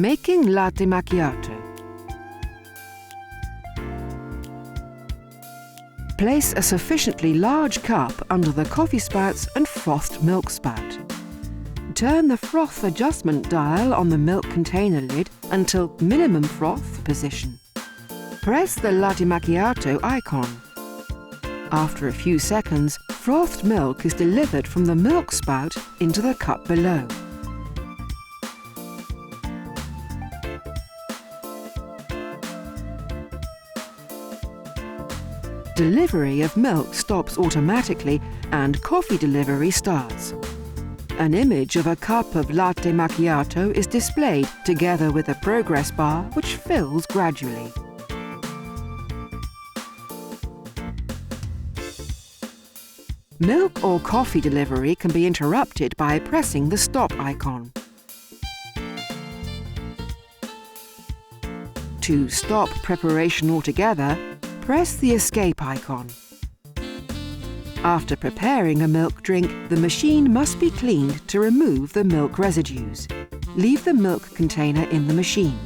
Making latte macchiato. Place a sufficiently large cup under the coffee spouts and frothed milk spout. Turn the froth adjustment dial on the milk container lid until minimum froth position. Press the latte macchiato icon. After a few seconds, frothed milk is delivered from the milk spout into the cup below. Delivery of milk stops automatically and coffee delivery starts. An image of a cup of latte macchiato is displayed together with a progress bar which fills gradually. Milk or coffee delivery can be interrupted by pressing the stop icon. To stop preparation altogether, press the escape icon. After preparing a milk drink, the machine must be cleaned to remove the milk residues. Leave the milk container in the machine.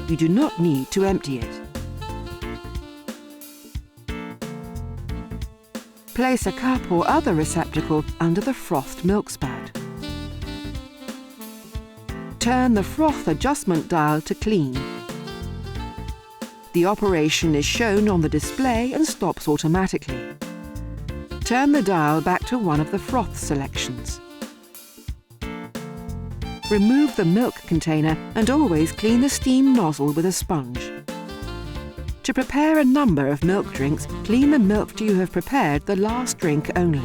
You do not need to empty it. Place a cup or other receptacle under the frothed milk spout. Turn the froth adjustment dial to clean. The operation is shown on the display and stops automatically. Turn the dial back to one of the froth selections. Remove the milk container and always clean the steam nozzle with a sponge. To prepare a number of milk drinks, clean the milk you have prepared the last drink only.